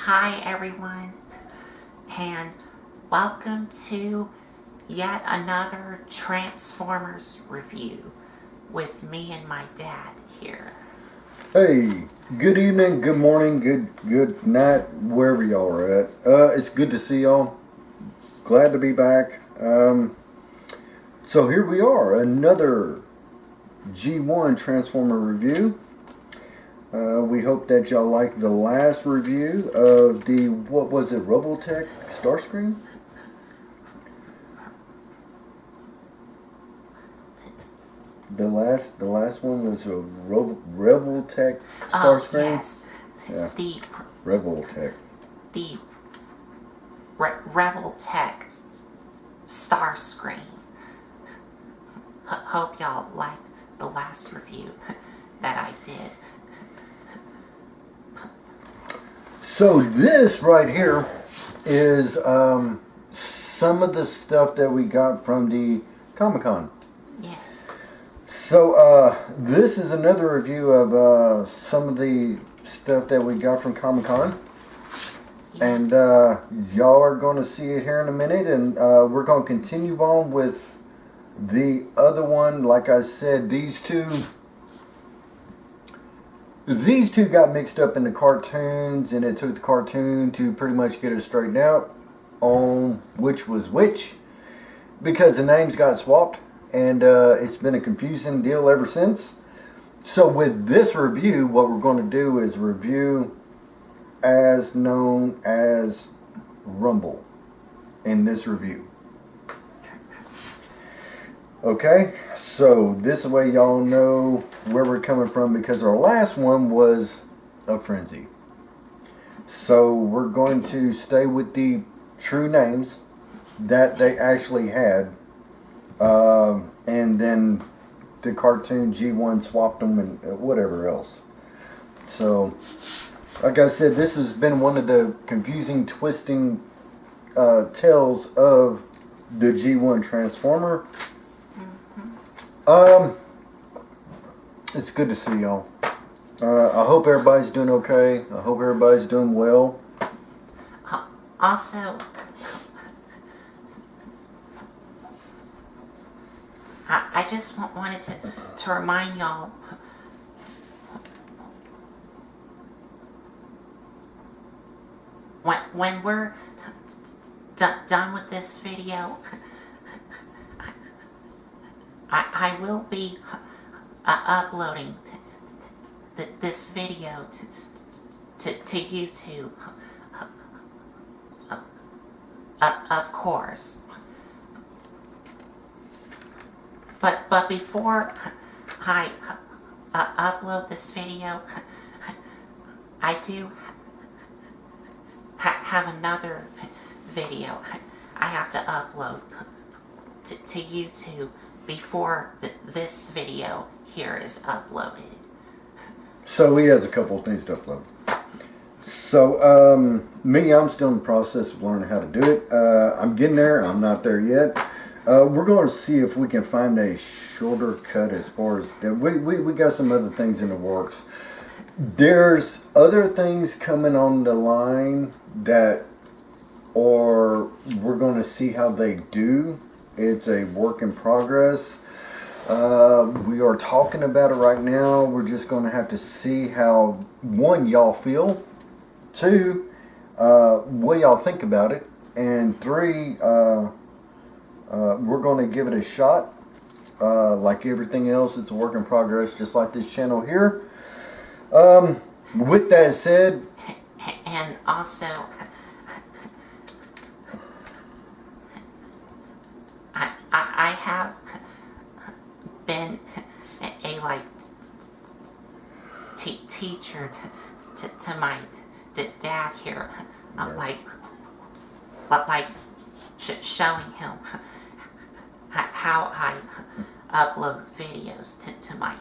Hi everyone, and welcome to yet another Transformers review with me and my dad here. Hey, good evening, good morning, good night, wherever y'all are at. It's good to see y'all. Glad to be back. So here we are, another G1 Transformer review. We hope that y'all liked the last review of the, what was it, Robotech Starscream? The last one was a Revoltech Starscream? Oh, yes. Yeah. The Revoltech. Revoltech Starscream. Hope y'all liked the last review that I did. So this right here is some of the stuff that we got from the Comic-Con. Yes. So this is another review of some of the stuff that we got from Comic-Con. Yeah. And y'all are going to see it here in a minute. And we're going to continue on with the other one. Like I said, these two got mixed up in the cartoons, and it took the cartoon to pretty much get it straightened out on which was which, because the names got swapped, and it's been a confusing deal ever since. So with this review, what we're going to do is review as known as Rumble in this review. Okay, so this way y'all know where we're coming from, because our last one was a frenzy. So we're going to stay with the true names that they actually had, and then the cartoon G1 swapped them and whatever else. So, like I said, this has been one of the confusing, twisting tales of the G1 Transformer. It's good to see y'all. I hope everybody's doing okay. I hope everybody's doing well. Also, I just wanted to remind y'all, when we're done with this video, I will be uploading this video to YouTube, of course. But before I upload this video, I do have another video I have to upload to YouTube before this video here is uploaded. So he has a couple of things to upload. So I'm still in the process of learning how to do it. I'm getting there. I'm not there yet. We're going to see if we can find a shorter cut as far as that. We got some other things in the works. There's other things coming on the line that, or we're going to see how they do. It's a work in progress. We are talking about it right now. We're just going to have to see how, one, y'all feel, two, what y'all think about it, and three, we're going to give it a shot. Like everything else, it's a work in progress, just like this channel here. With that said, and also, I have been a teacher to my dad here, showing him how I upload videos to my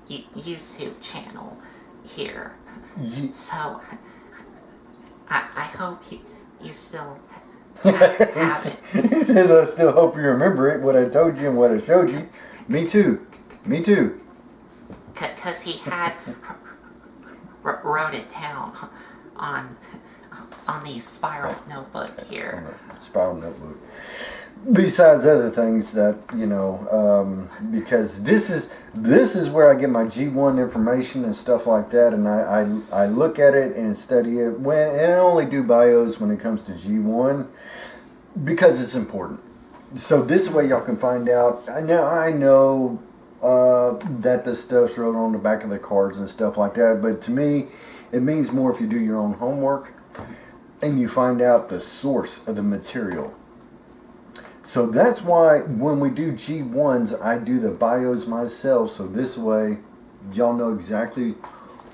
YouTube channel here. So I hope you still have it. He says, I still hope you remember it, what I told you and what I showed you. Me too. Me too. Because he had wrote it down on the spiral notebook here. On the spiral notebook. Besides other things that, you know, because this is where I get my G1 information and stuff like that, and I look at it and study it and I only do bios when it comes to G1 because it's important. So this way y'all can find out. I know that the stuff's wrote on the back of the cards and stuff like that, but to me it means more if you do your own homework and you find out the source of the material. So that's why when we do G1s, I do the bios myself. So this way, y'all know exactly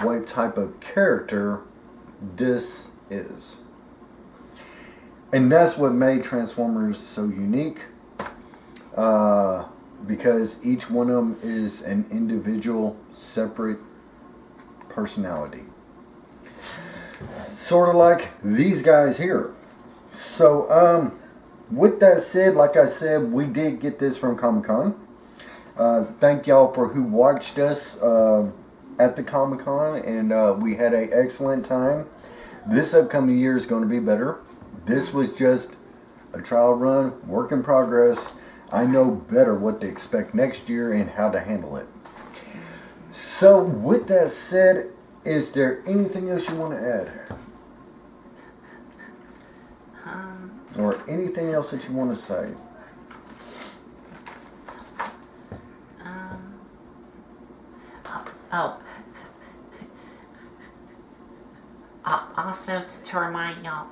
what type of character this is. And that's what made Transformers so unique. Because each one of them is an individual, separate personality. Sort of like these guys here. So, with that said, like I said, we did get this from Comic-Con. Thank y'all for who watched us at the Comic-Con, and we had an excellent time. This upcoming year is going to be better. This was just a trial run, work in progress. I know better what to expect next year and how to handle it. So with that said, is there anything else you want to add? Or anything else that you want to say? Also, to remind y'all,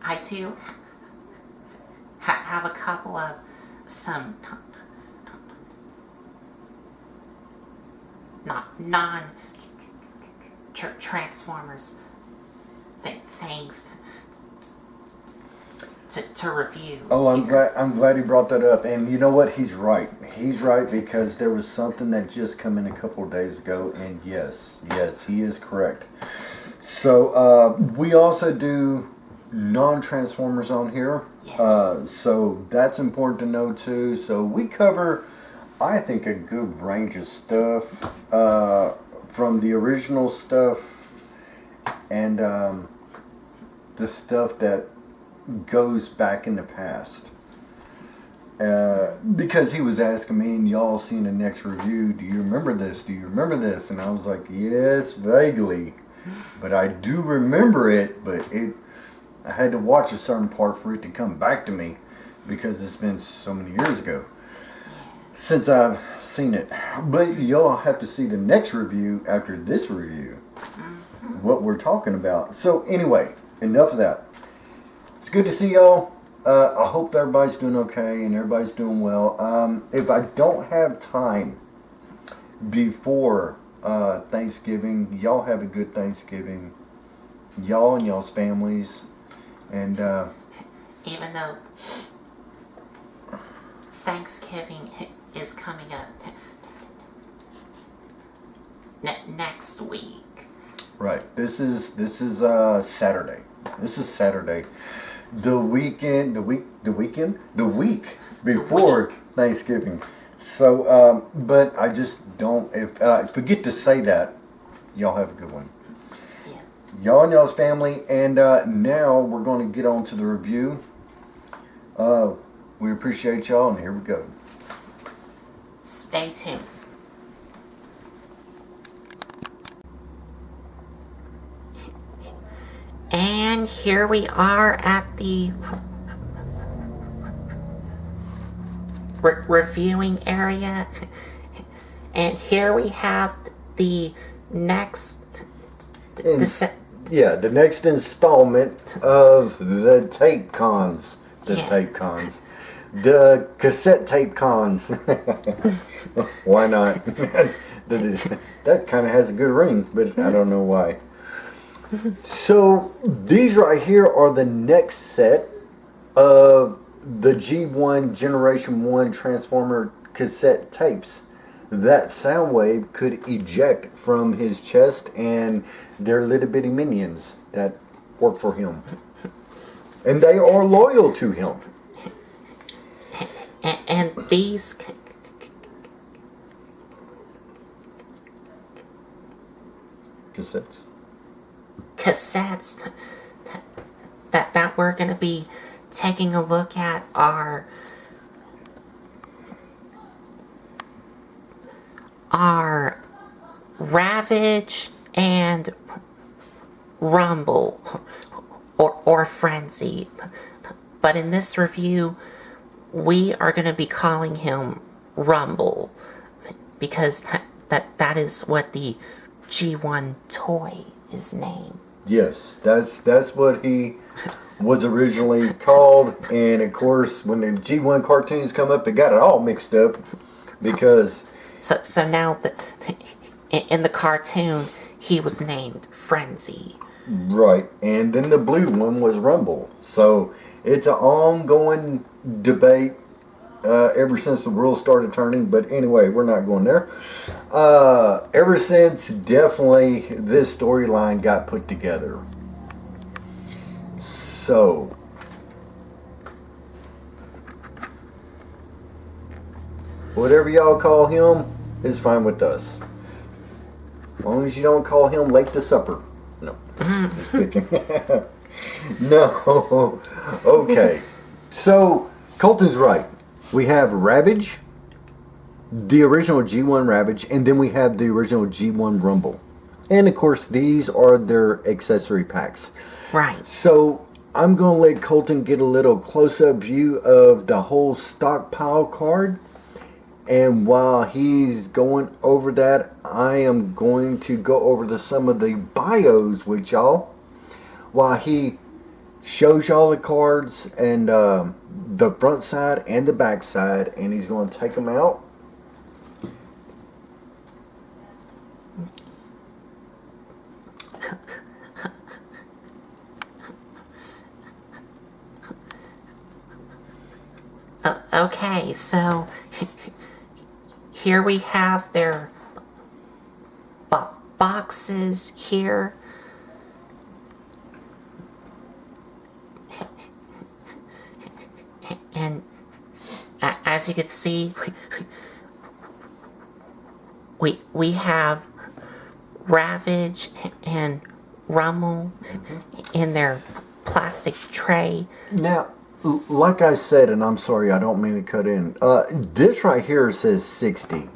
I do have a couple of some non-Transformers things to review. Oh, I'm glad he brought that up. And you know what? He's right. He's right, because there was something that just come in a couple of days ago, and yes, he is correct. So we also do non-Transformers on here. Yes. So that's important to know too. So we cover, I think, a good range of stuff from the original stuff and the stuff that goes back in the past. Because he was asking me, and y'all seen the next review, do you remember this? Do you remember this? And I was like, yes, vaguely. But I do remember it, but I had to watch a certain part for it to come back to me, because it's been so many years ago since I've seen it. But y'all have to see the next review after this review, what we're talking about. So anyway, enough of that. It's good to see y'all. I hope everybody's doing okay and everybody's doing well. If I don't have time before Thanksgiving, y'all have a good Thanksgiving. Y'all and y'all's families. And even though Thanksgiving is coming up next week. Right. This is Saturday. This is Saturday. The week before Thanksgiving. So, but I just don't, if I forget to say that, y'all have a good one. Yes. Y'all and y'all's family, and now we're going to get on to the review. We appreciate y'all, and here we go. Stay tuned. And here we are at the reviewing area, and here we have the next the next installment of the tape cons. The cassette tape cons. Why not? That kind of has a good ring, but I don't know why. So these right here are the next set of the G1 Generation 1 Transformer cassette tapes that Soundwave could eject from his chest, and their little bitty minions that work for him. And they are loyal to him. And these cassettes. cassettes that we're going to be taking a look at are Ravage and Rumble or Frenzy. But in this review, we are going to be calling him Rumble because that is what the G1 toy is named. Yes, that's what he was originally called, and of course, when the G1 cartoons come up, they got it all mixed up because. So now in the cartoon, he was named Frenzy. Right, and then the blue one was Rumble. So it's an ongoing debate ever since the world started turning. But anyway, we're not going there. Ever since definitely this storyline got put together. So whatever y'all call him is fine with us. As long as you don't call him late to supper. No. Just picking. No. Okay. So, Colton's right. We have Ravage, the original G1 Ravage, and then we have the original G1 Rumble. And of course, these are their accessory packs. Right. So, I'm going to let Colton get a little close-up view of the whole stockpile card. And while he's going over that, I am going to go over some of the bios with y'all while he shows y'all the cards and the front side and the back side, and he's going to take them out. Okay, so here we have their boxes here. And as you can see, we have Ravage and Rumble in their plastic tray. Now, like I said, and I'm sorry, I don't mean to cut in. This right here says 60.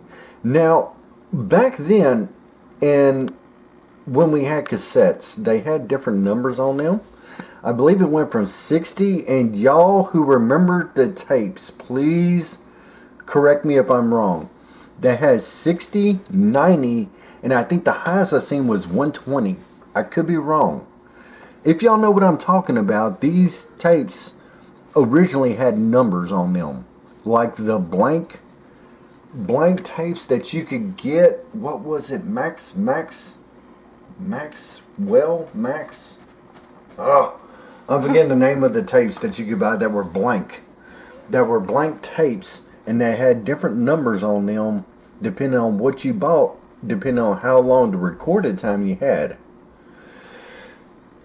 Now, back then, and when we had cassettes, they had different numbers on them. I believe it went from 60, and y'all who remember the tapes, please correct me if I'm wrong. That has 60, 90, and I think the highest I've seen was 120. I could be wrong. If y'all know what I'm talking about, these tapes originally had numbers on them. Like the blank tapes that you could get. What was it? Max. Oh, I'm forgetting the name of the tapes that you could buy that were blank. That were blank tapes, and they had different numbers on them depending on what you bought, depending on how long the recorded time you had.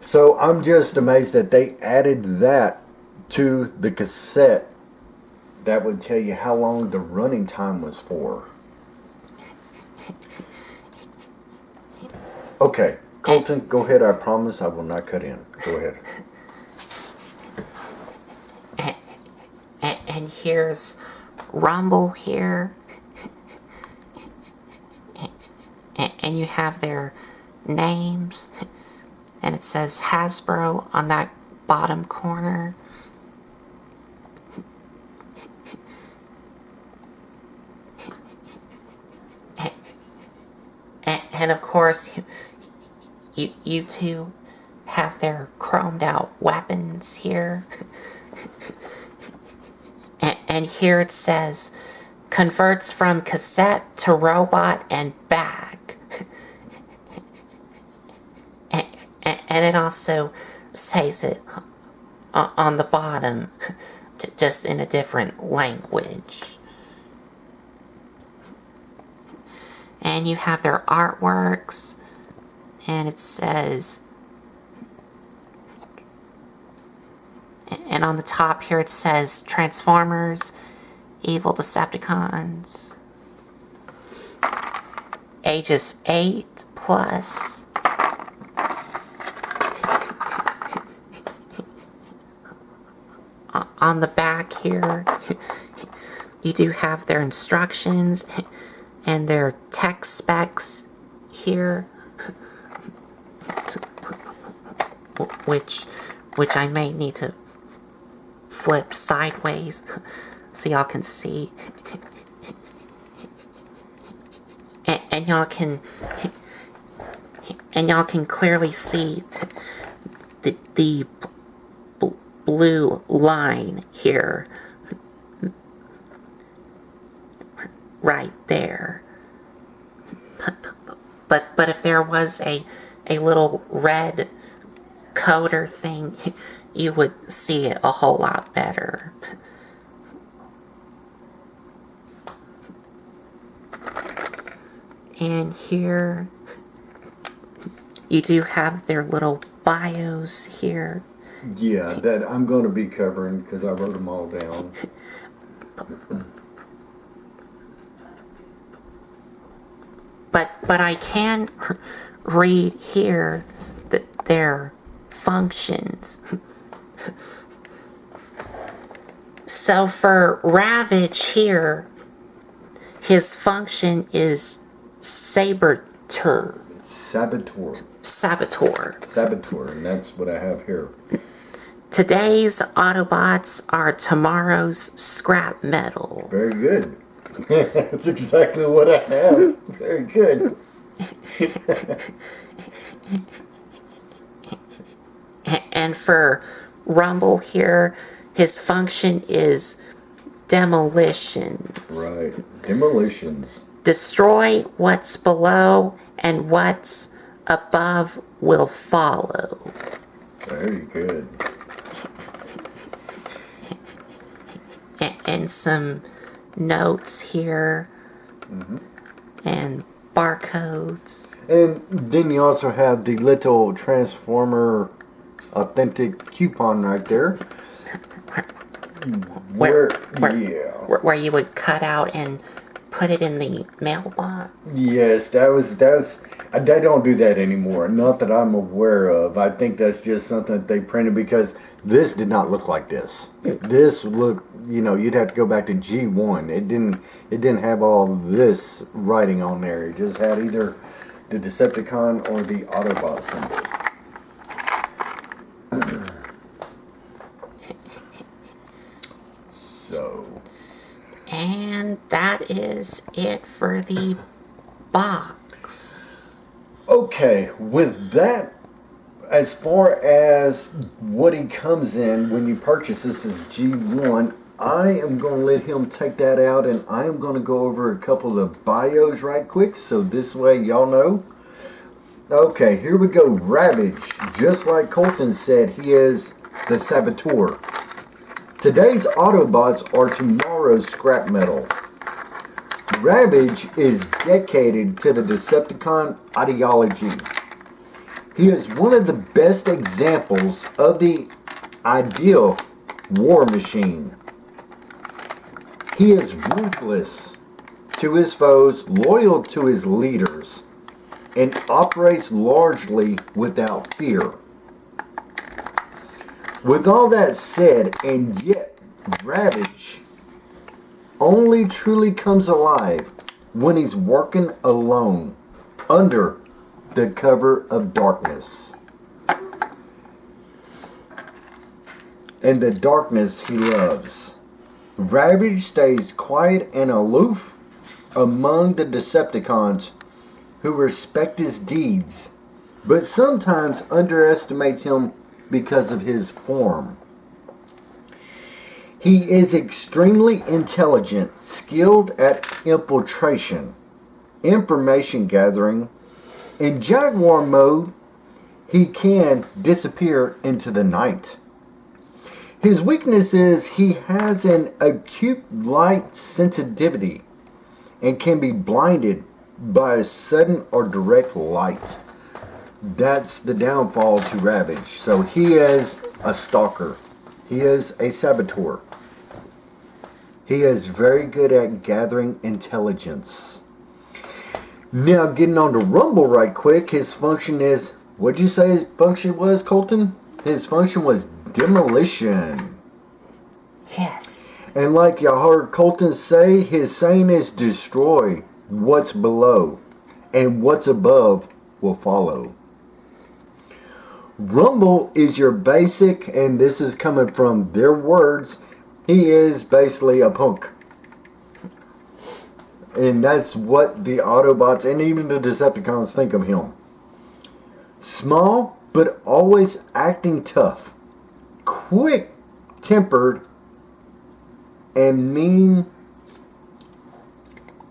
So I'm just amazed that they added that to the cassette. That would tell you how long the running time was for. Okay, Colton, go ahead. I promise I will not cut in. Go ahead. And here's Rumble here. And you have their names. And it says Hasbro on that bottom corner. And of course, you two have their chromed out weapons here. And here it says, converts from cassette to robot and back. And it also says it on the bottom, just in a different language. And you have their artworks, and it says, and on the top here it says Transformers, Evil Decepticons, ages 8 plus. on the back here, you do have their instructions and their tech specs here, which I may need to flip sideways so y'all can see. And y'all can clearly see the blue line here, right there. But if there was a little red coder thing, you would see it a whole lot better. And here you do have their little bios here. Yeah, that I'm going to be covering because I wrote them all down. But I can read here their functions. So for Ravage here, his function is Saboteur, and that's what I have here. Today's Autobots are tomorrow's scrap metal. Very good. That's exactly what I have. Very good. And for Rumble here, his function is demolitions. Right. Demolitions. Destroy what's below and what's above will follow. Very good. And some notes here. And barcodes. And then you also have the little Transformer authentic coupon right there. Where you would cut out and put it in the mailbox. Yes, they don't do that anymore. Not that I'm aware of. I think that's just something that they printed because this did not look like this. This looked, you'd have to go back to G1. It didn't have all this writing on there. It just had either the Decepticon or the Autobot symbol. So. And that is it for the box. Okay, with that, as far as what he comes in when you purchase this as G1, I am going to let him take that out and I am going to go over a couple of bios right quick so this way y'all know. Okay, here we go. Ravage, just like Colton said, he is the Saboteur. Today's Autobots are tomorrow's scrap metal. Ravage is dedicated to the Decepticon ideology. He is one of the best examples of the ideal war machine. He is ruthless to his foes, loyal to his leaders, and operates largely without fear. With all that said, and yet Ravage only truly comes alive when he's working alone under the cover of darkness. And the darkness he loves. Ravage stays quiet and aloof among the Decepticons who respect his deeds, but sometimes underestimates him because of his form. He is extremely intelligent, skilled at infiltration, information gathering. In Jaguar mode, he can disappear into the night. His weakness is he has an acute light sensitivity and can be blinded by a sudden or direct light. That's the downfall to Ravage. So he is a stalker. He is a saboteur. He is very good at gathering intelligence. Now getting on to Rumble right quick, his function is, what'd you say his function was, Colton? His function was demolition. Yes. And like y'all heard Colton say, his saying is destroy what's below, and what's above will follow. Rumble is your basic, and this is coming from their words, he is basically a punk. And that's what the Autobots and even the Decepticons think of him. Small, but always acting tough. Quick-tempered and mean,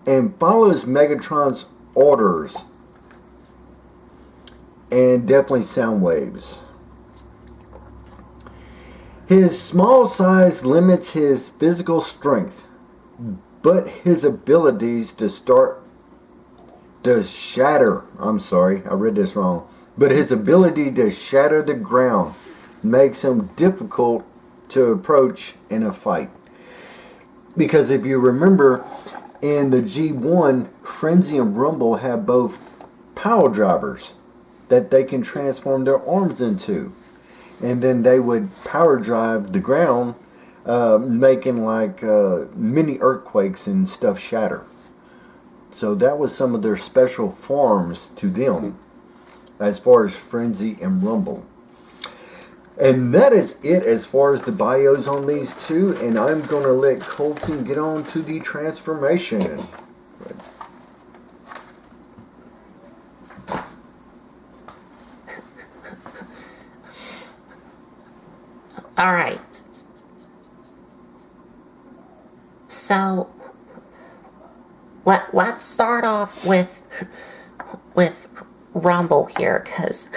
and follows Megatron's orders. And definitely sound waves. His small size limits his physical strength, but his abilities to shatter, I'm sorry, I read this wrong, but his ability to shatter the ground makes him difficult to approach in a fight. Because if you remember, in the G1, Frenzy and Rumble have both power drivers that they can transform their arms into. And then they would power drive the ground, making like mini earthquakes and stuff shatter. So that was some of their special forms to them, as far as Frenzy and Rumble. And that is it as far as the bios on these two. And I'm going to let Colton get on to the transformation. All right. So let's start off with Rumble here, because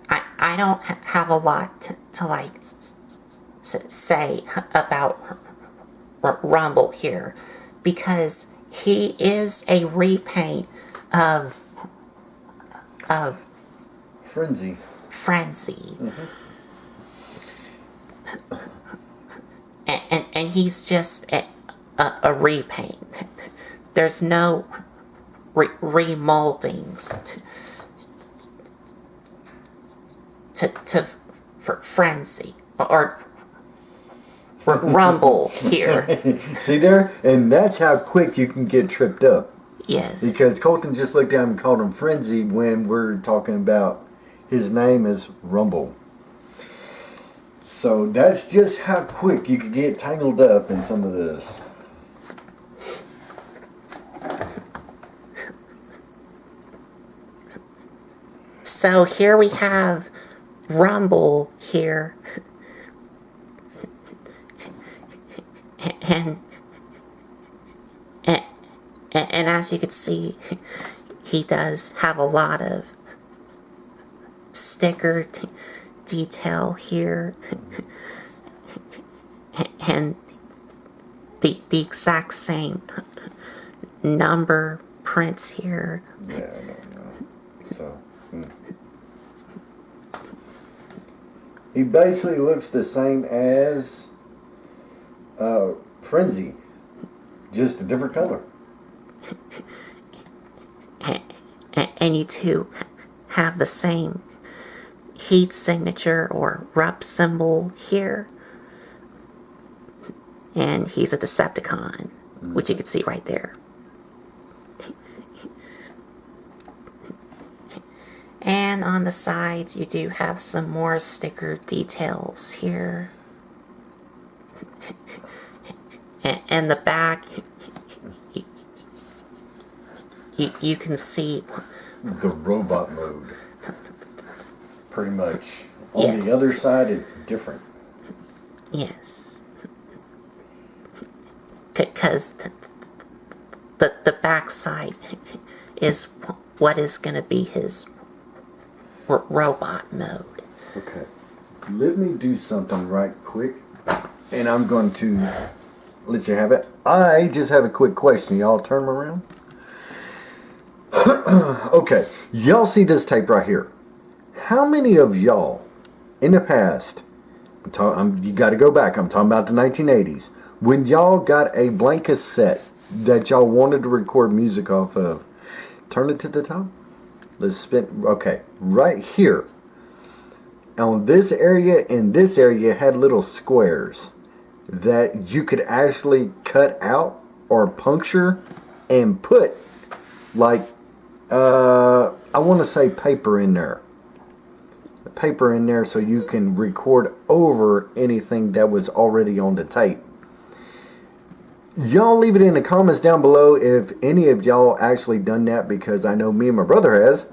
I don't have a lot to like say about Rumble here, because he is a repaint of Frenzy. Mm-hmm. And he's just a repaint. There's no remoldings to Frenzy or Rumble here. See there? And that's how quick you can get tripped up. Yes. Because Colton just looked down and called him Frenzy when we're talking about his name is Rumble. So that's just how quick you can get tangled up in some of this. So here we have Rumble here. And as you can see, he does have a lot of sticker detail here, and the exact same number prints here. Yeah, I don't know. So he basically looks the same as Frenzy, just a different color. And you two have the same heat signature or RUP symbol here. And he's a Decepticon, which you can see right there. And on the sides, you do have some more sticker details here. And the back, you can see the robot mode. Pretty much. On Yes. the other side, it's different. Yes. Because the back side is what is going to be his robot mode. Okay. Let me do something right quick. And I'm going to let you have it. I just have a quick question. Y'all turn them around. Okay. Y'all see this tape right here. How many of y'all in the past, you got to go back, I'm talking about the 1980s, when y'all got a blank cassette that y'all wanted to record music off of, turn it to the top. Let's spin. Okay, right here. On this area and this area had little squares that you could actually cut out or puncture and put like I want to say paper in there. Paper in there so you can record over anything that was already on the tape. Y'all leave it in the comments down below if any of y'all actually done that, because I know me and my brother has.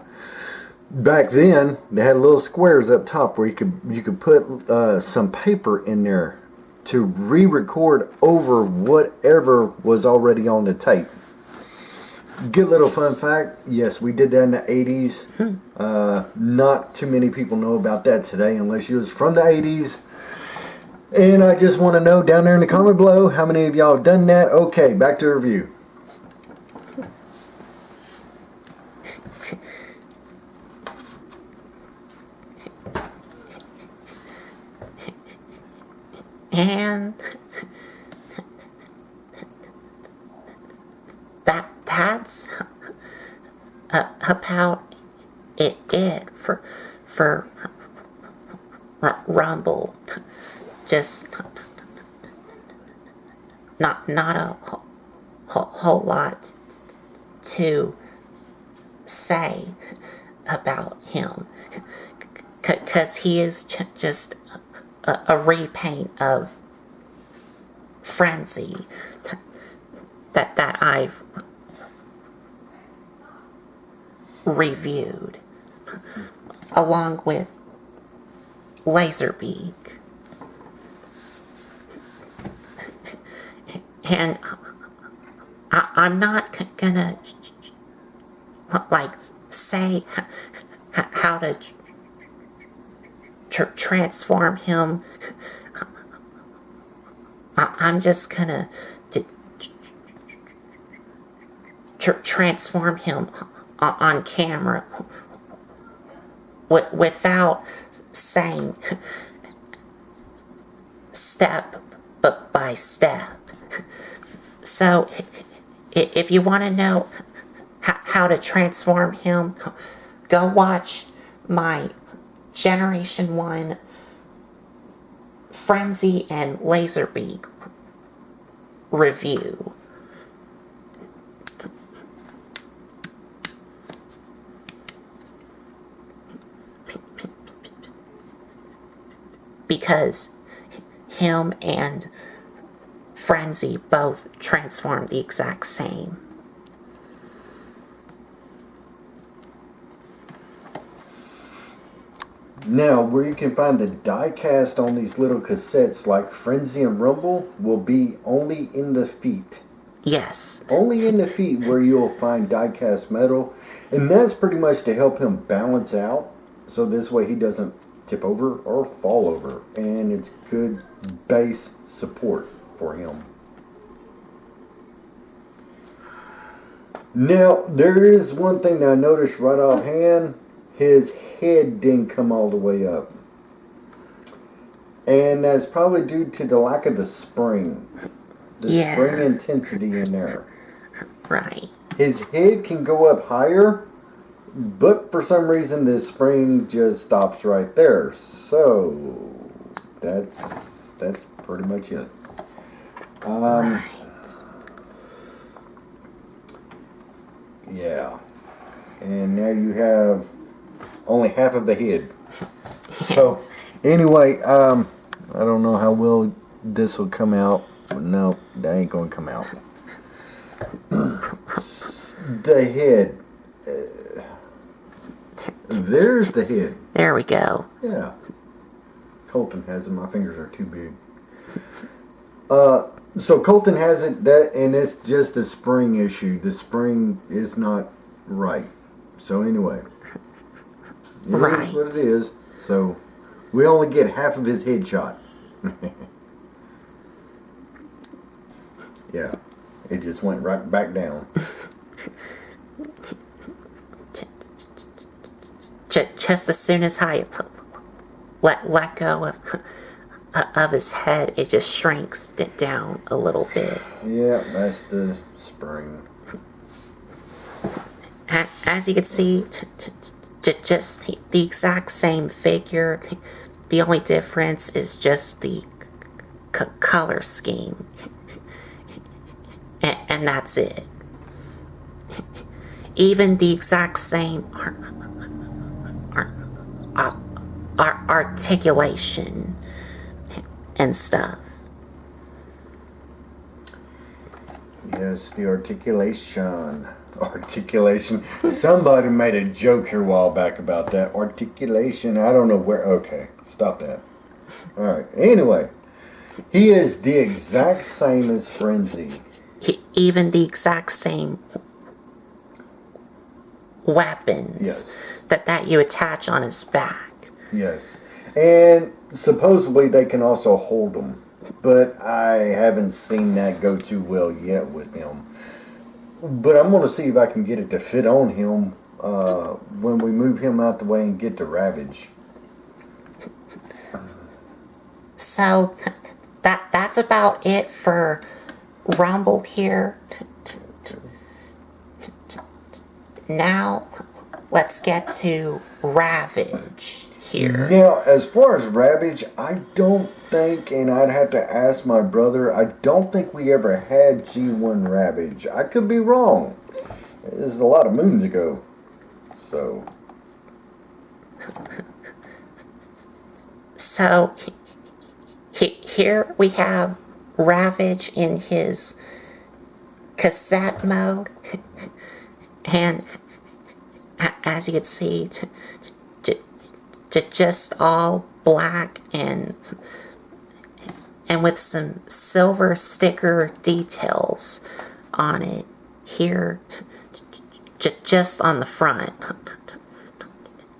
Back then they had little squares up top where you could put some paper in there to re-record over whatever was already on the tape. Good little fun fact. Yes, we did that in the 80s. Not too many people know about that today unless you was from the 80s. And I just want to know down there in the comment below how many of y'all have done that. Okay, back to the review. And that's about it for Rumble. Just not a whole lot to say about him, cause he is just a repaint of Frenzy that I've reviewed, along with Laserbeak. And I'm not gonna like say how to transform him. I'm just gonna transform him on camera without saying step by step. So if you want to know how to transform him, go watch my Generation 1 Frenzy and Laserbeak review. Because him and Frenzy both transform the exact same. Now, where you can find the die cast on these little cassettes like Frenzy and Rumble will be only in the feet. Yes. Only in the feet where you'll find die cast metal. And that's pretty much to help him balance out. So this way he doesn't tip over or fall over. And it's good base support for him. Now, there is one thing that I noticed right offhand. His head didn't come all the way up. And that's probably due to the lack of the spring. The spring intensity in there. Right. His head can go up higher, but for some reason the spring just stops right there. So that's pretty much it. Right. Yeah. And now you have only half of the head. So anyway, I don't know how well this will come out. No, that ain't gonna come out. The head. There's the head. There we go. Yeah. Colton has it. My fingers are too big. So Colton has it, and it's just a spring issue. The spring is not right. So anyway, it is what it is. So we only get half of his headshot. Yeah, it just went right back down. Just as soon as I let go of his head, it just shrinks it down a little bit. Yeah, that's the spring. As you can see, just the exact same figure. The only difference is just the color scheme. And that's it. Even the exact same articulation and stuff. Yes, the articulation. Articulation. Somebody made a joke here a while back about that. Articulation. I don't know where. Okay, stop that. Alright, anyway. He is the exact same as Frenzy. Even the exact same weapons Yes. that you attach on his back. Yes. And supposedly they can also hold him. But I haven't seen that go too well yet with him. But I'm going to see if I can get it to fit on him when we move him out the way and get to Ravage. So that's about it for Rumble here. Now let's get to Ravage here. Now, as far as Ravage, I don't think, and I'd have to ask my brother, I don't think we ever had G1 Ravage. I could be wrong. This is a lot of moons ago. So. So, here we have Ravage in his cassette mode. And as you can see, just all black and with some silver sticker details on it here, just on the front,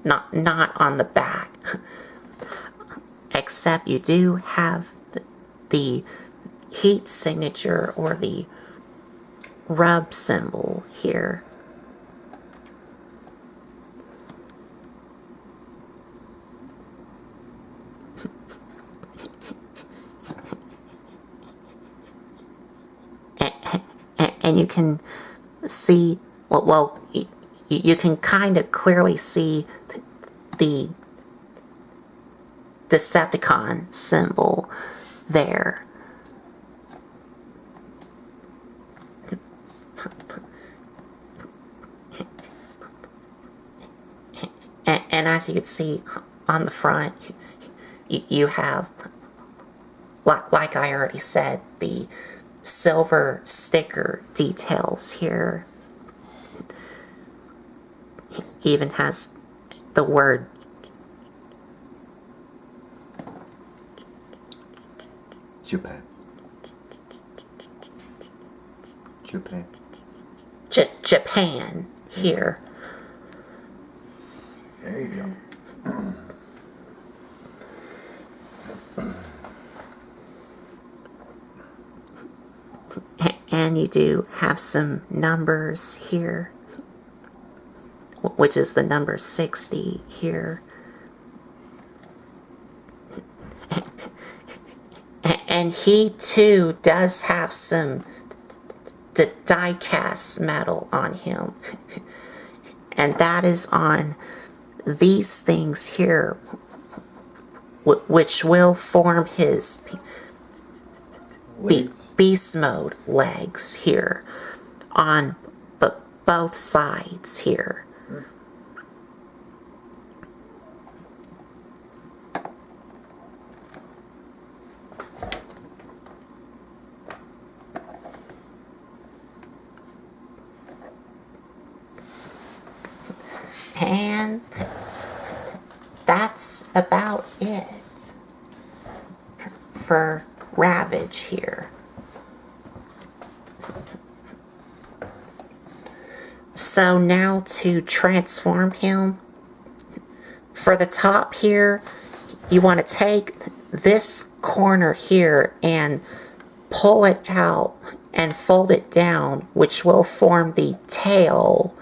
not on the back. Except you do have the heat signature or the rub symbol here. And you can see, well, you can kind of clearly see the Decepticon symbol there. And as you can see on the front, you have, like I already said, the silver sticker details here. He even has the word Japan. Japan here. There you go. And you do have some numbers here, which is the number 60 here. And he too does have some die-cast metal on him. And that is on these things here, which will form his beast mode legs here on both sides here. And that's about it for Ravage here. So now to transform him, for the top here, you want to take this corner here and pull it out and fold it down, which will form the tail.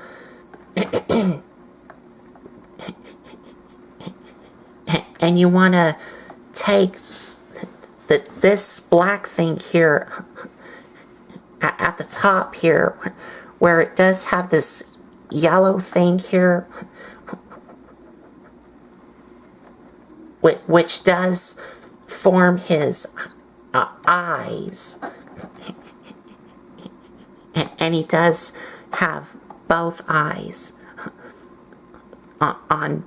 And you want to take this black thing here at the top here, where it does have this yellow thing here, which does form his eyes. And he does have both eyes on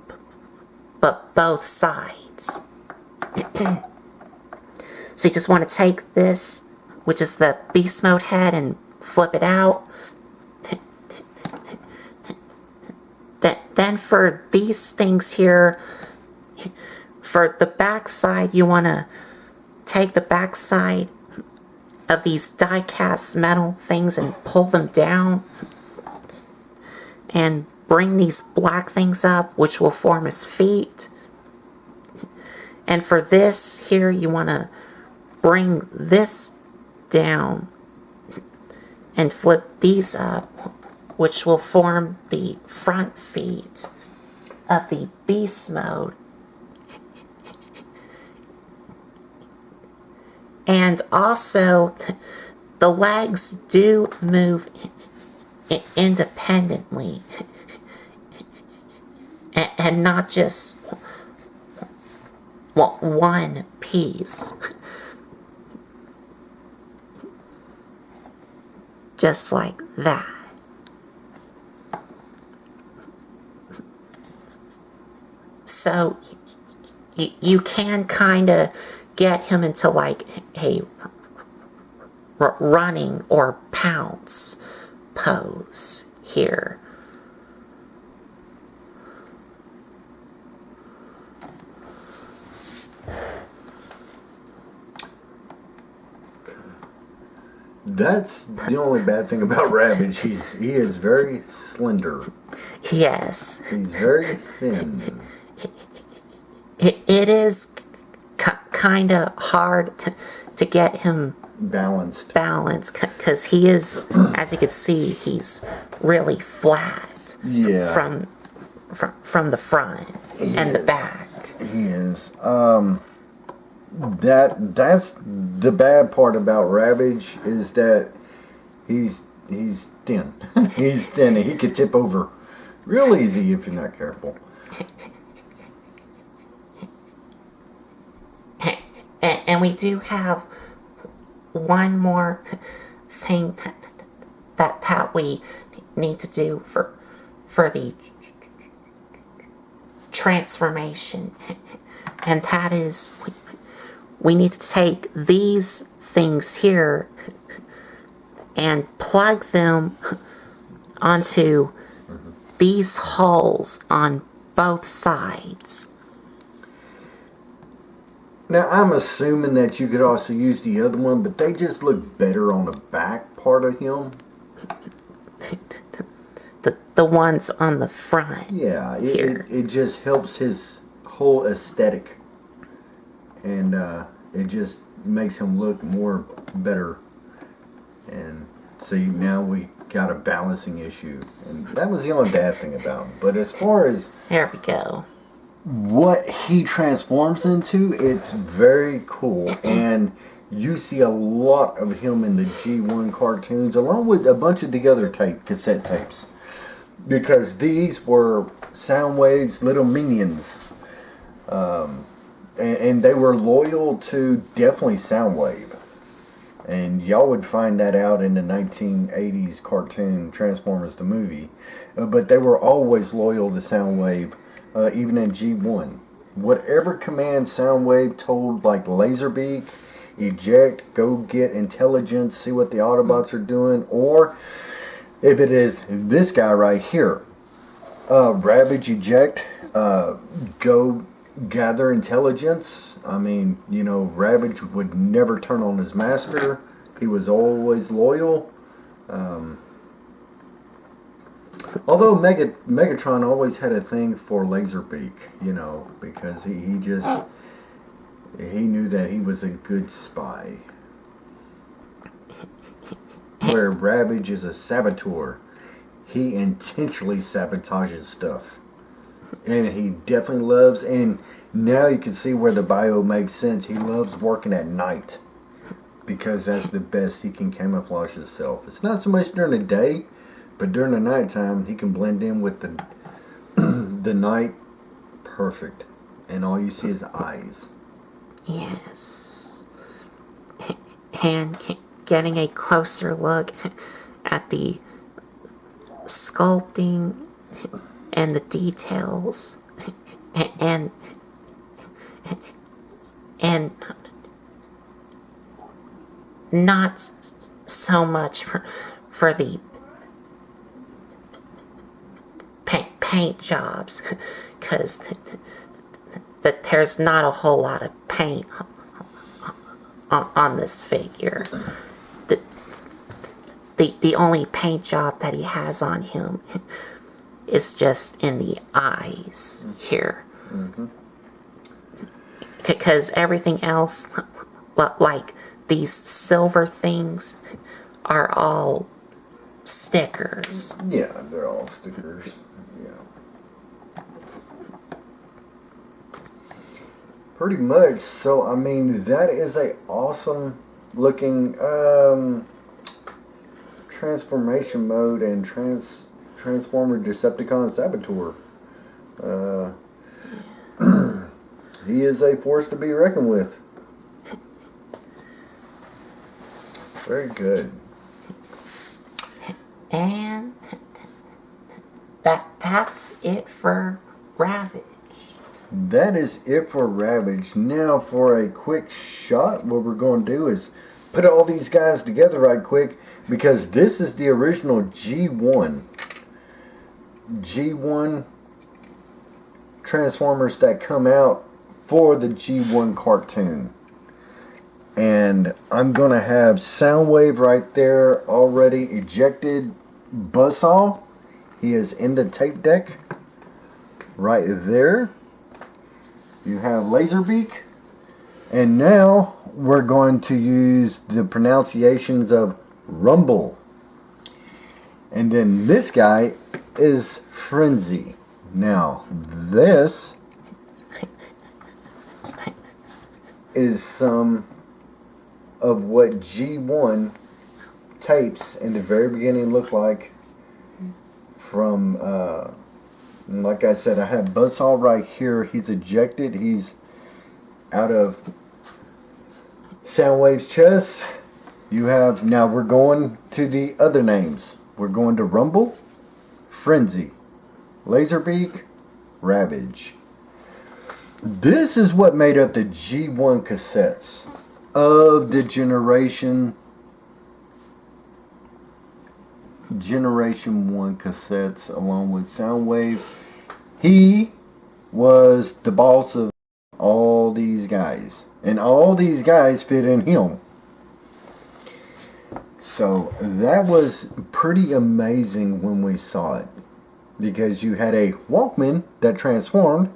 both sides. So you just want to take this, which is the beast mode head, and flip it out. Then for these things here, for the back side, you want to take the back side of these die-cast metal things and pull them down. And bring these black things up, which will form his feet. And for this here, you want to bring this down and flip these up, which will form the front feet of the beast mode. And also, the legs do move independently and not just one piece. Just like that. So you can kind of get him into like a running or pounce pose here. That's the only bad thing about Ravage. He is very slender. Yes. He's very thin. It is kind of hard to get him balanced because he is, as you can see, he's really flat. Yeah. From the front and the back. He is. That's the bad part about Ravage is that he's thin. He's thin and he could tip over real easy if you're not careful. And we do have one more thing that we need to do for the transformation, and that is we need to take these things here and plug them onto these holes on both sides. Now, I'm assuming that you could also use the other one, but they just look better on the back part of him. The ones on the front. Yeah, it just helps his whole aesthetic. And it just makes him look more better. And see, now we got a balancing issue. And that was the only bad thing about him. But as far as... There we go. What he transforms into, it's very cool. And you see a lot of him in the G1 cartoons, along with a bunch of the other cassette tapes. Because these were Soundwave's little minions. And they were loyal to definitely Soundwave. And y'all would find that out in the 1980s cartoon Transformers the movie. But they were always loyal to Soundwave, even in G1. Whatever command Soundwave told, like Laserbeak, eject, go get intelligence, see what the Autobots are doing, or if it is this guy right here, Ravage, eject, go gather intelligence. I mean, you know, Ravage would never turn on his master. He was always loyal. Although Megatron always had a thing for Laserbeak, you know, because he knew that he was a good spy. Where Ravage is a saboteur. He intentionally sabotages stuff. And he definitely loves, and now you can see where the bio makes sense. He loves working at night. Because that's the best he can camouflage himself. It's not so much during the day, but during the nighttime, he can blend in with the night. Perfect. And all you see is eyes. Yes. And getting a closer look at the sculpting and the details and and not so much for the paint jobs, because there's not a whole lot of paint on this figure. The only paint job that he has on him is just in the eyes here. Because everything else, like these silver things, are all stickers. Yeah, they're all stickers. Yeah. Pretty much. So, I mean, that is a awesome looking transformation mode and Transformer Decepticon Saboteur. He is a force to be reckoned with. Very good. And that's it for Ravage. That is it for Ravage. Now for a quick shot, what we're going to do is put all these guys together right quick, because this is the original G1 Transformers that come out for the G1 cartoon. And I'm going to have Soundwave right there already ejected. Buzzsaw, he is in the tape deck right there. You have Laserbeak. And now we're going to use the pronunciations of Rumble. And then this guy is Frenzy. Now this is some of what G1 tapes in the very beginning look like. From like I said, I have Buzzsaw right here. He's ejected. He's out of Soundwave's chest. You have, now we're going to the other names. We're going to Rumble, Frenzy, Laserbeak, Ravage. This is what made up the G1 cassettes of the Generation 1 cassettes, along with Soundwave. He was the boss of all these guys, and all these guys fit in him. So that was pretty amazing when we saw it, because you had a Walkman that transformed,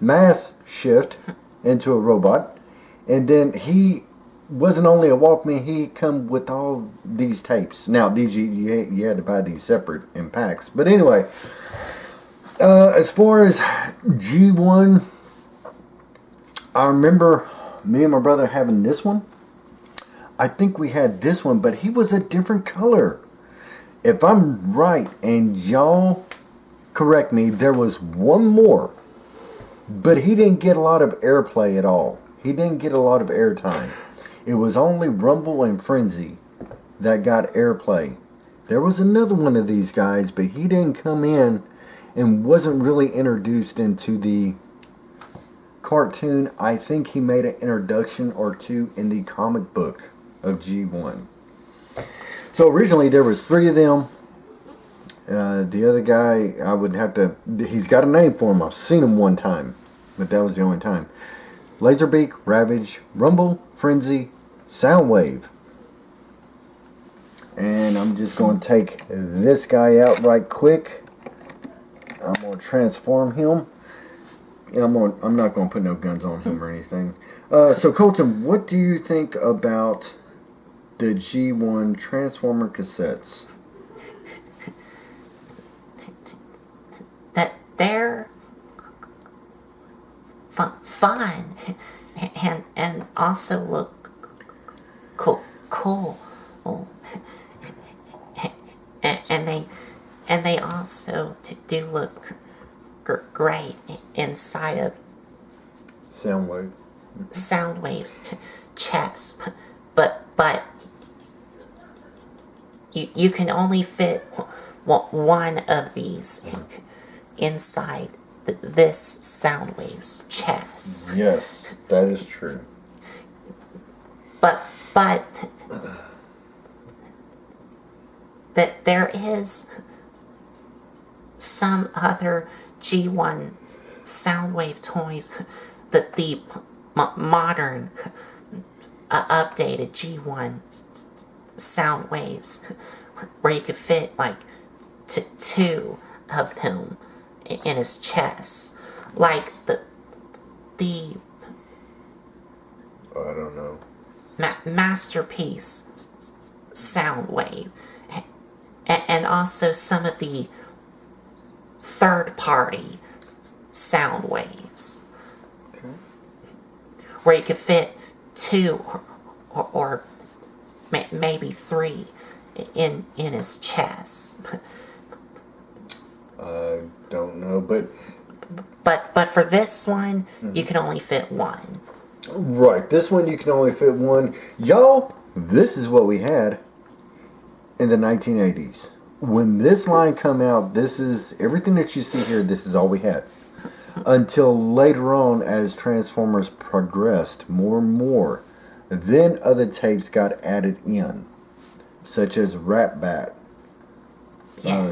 mass shift into a robot, and then he wasn't only a Walkman, he come with all these tapes. Now these you had to buy these separate in packs, but anyway, as far as G1, I remember me and my brother having this one. I think we had this one, but he was a different color. If I'm right, and y'all correct me, there was one more, but he didn't get a lot of airplay at all. He didn't get a lot of airtime. It was only Rumble and Frenzy that got airplay. There was another one of these guys, but he didn't come in and wasn't really introduced into the cartoon. I think he made an introduction or two in the comic book of G1. So originally there was 3 of them. The other guy, I would have to, he's got a name for him. I've seen him one time, but that was the only time. Laserbeak, Ravage, Rumble, Frenzy, Soundwave. And I'm just going to take this guy out right quick. I'm going to transform him. I'm not going to put no guns on him or anything. So Colton, what do you think about the G1 Transformer cassettes? That they're fun and also look cool. And they also do look great inside of Soundwave. Soundwave's chest, but you can only fit one of these inside this Soundwave's chest. Yes, that is true. But that there is some other G1 Soundwave toys that the modern updated G1 Soundwaves where you could fit like two of them in his chest, like the I don't know. Masterpiece Soundwave, and also some of the third-party Soundwaves, Okay. where you could fit two or maybe three in his chest. I don't know, but But for this one, you can only fit one. right, this one you can only fit one. Y'all, this is what we had in the 1980s. When this line come out, this is everything that you see here. This is all we had until later on, as Transformers progressed more and more. Then other tapes got added in, such as Rat Bat,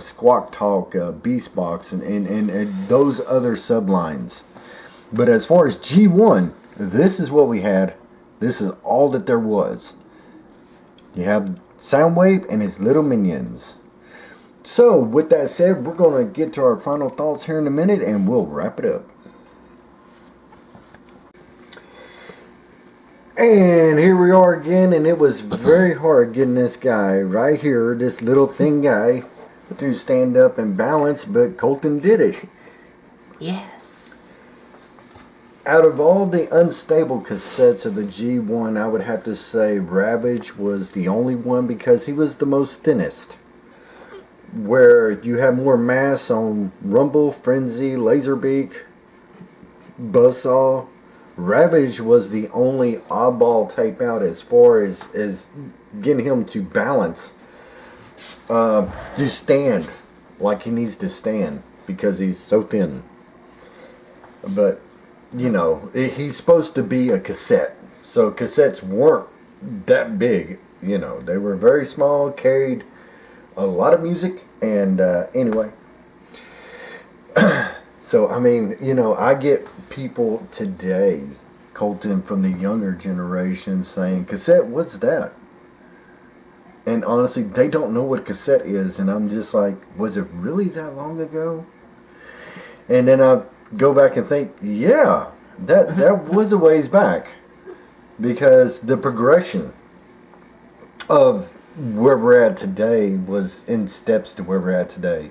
Squawk Talk, Beast Box, and those other sublines. But as far as G1, this is what we had. This is all that there was. You have Soundwave and his little minions. So, with that said, we're going to get to our final thoughts here in a minute, and we'll wrap it up. And here we are again, and it was very hard getting this guy right here, this little thin guy, to stand up and balance, but Colton did it. Yes. Out of all the unstable cassettes of the G1, I would have to say Ravage was the only one because he was the most thinnest. Where you have more mass on Rumble, Frenzy, Laserbeak, Buzzsaw. Ravage was the only oddball tape out as far as getting him to balance, to stand like he needs to stand because he's so thin. But, you know, he's supposed to be a cassette. So cassettes weren't that big, you know. They were very small, carried a lot of music, and anyway. So, I mean, you know, I get people today, Colton, from the younger generation saying, cassette, what's that? And honestly, they don't know what cassette is, and I'm just like, was it really that long ago? And then I go back and think, yeah, that was a ways back. Because the progression of where we're at today was in steps to where we're at today.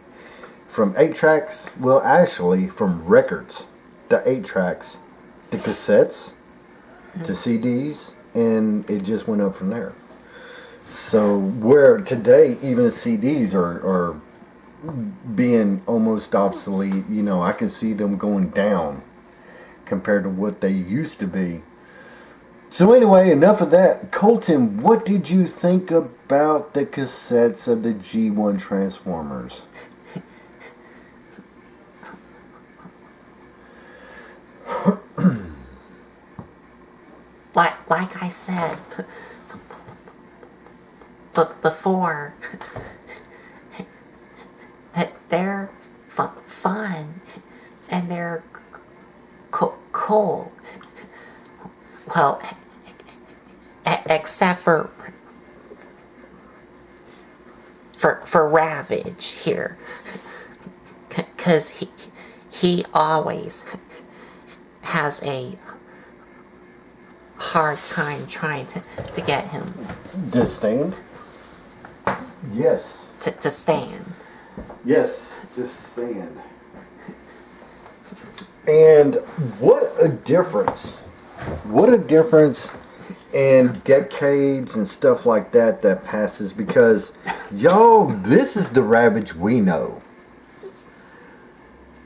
From 8 tracks, well actually from records to 8 tracks to cassettes to CDs, and it just went up from there. So where today even CDs are being almost obsolete, you know, I can see them going down compared to what they used to be. So anyway, enough of that. Colton, what did you think about the cassettes of the G1 Transformers? Like I said before, that they're fun and they're cool. Well, except for Ravage here, because he always has a hard time trying to get him To stand? Yes. to stand. Yes, to stand. And what a difference. What a difference in decades and stuff like that passes, because y'all, this is the Ravage we know.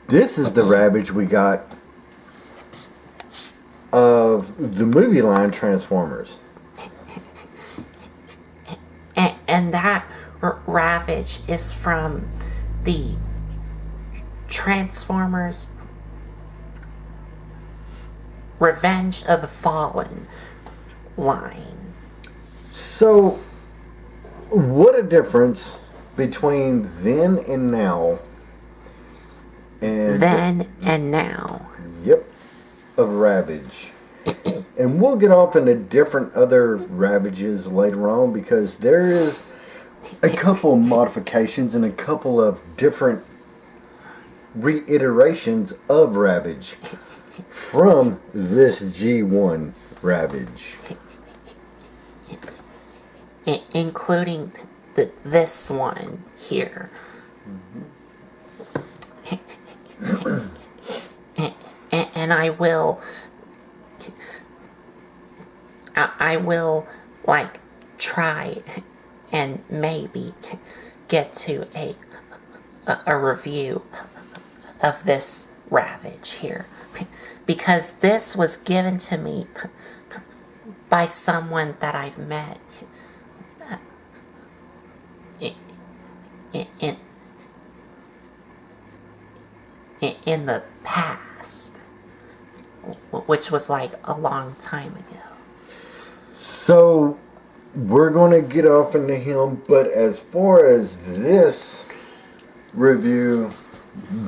This is the Ravage we got of the movie line Transformers. And that Ravage is from the Transformers Revenge of the Fallen line. So, what a difference between then and now. And Then and now. Yep, of Ravage. And we'll get off into different other Ravages later on because there is a couple modifications and a couple of different reiterations of Ravage from this G1 Ravage. Including this one here. And I will like try and maybe get to a review of this Ravage here, because this was given to me by someone that I've met in the past, which was like a long time ago. So we're going to get off into him, but as far as this review,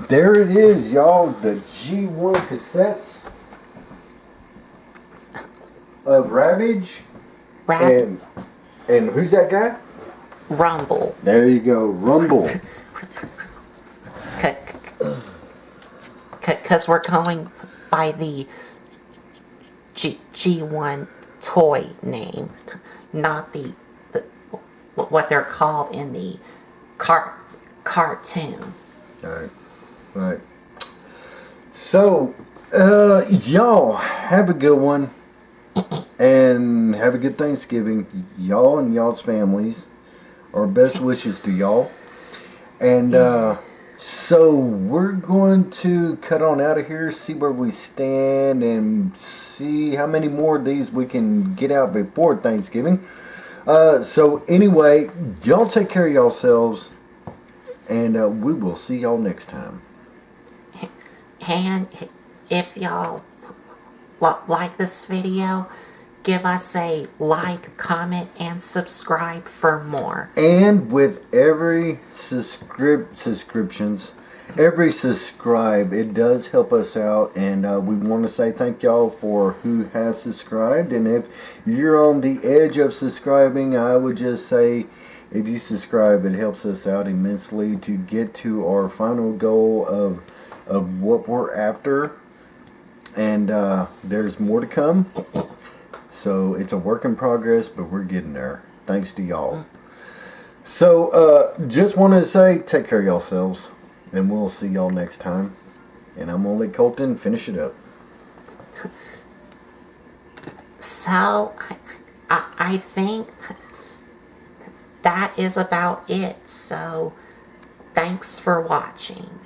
there it is, y'all, the G1 cassettes of Ravage. And who's that guy? Rumble. There you go, Rumble. Because we're going by the G1 toy name, not the what they're called in the cartoon. Right. So, y'all have a good one, and have a good Thanksgiving, y'all and y'all's families. Our best wishes to y'all. And so we're going to cut on out of here, see where we stand, and see how many more of these we can get out before Thanksgiving. So anyway, y'all take care of yourselves, and we will see y'all next time. And if y'all like this video, give us a like, comment, and subscribe for more. And with every subscriptions, every subscribe, it does help us out. And we want to say thank y'all for who has subscribed. And if you're on the edge of subscribing, I would just say if you subscribe, it helps us out immensely to get to our final goal of what we're after. And there's more to come. So it's a work in progress, but we're getting there. Thanks to y'all. So just wanted to say, take care of yourselves, and we'll see y'all next time. And I'm only Colton. Finish it up. So I think that is about it. So thanks for watching.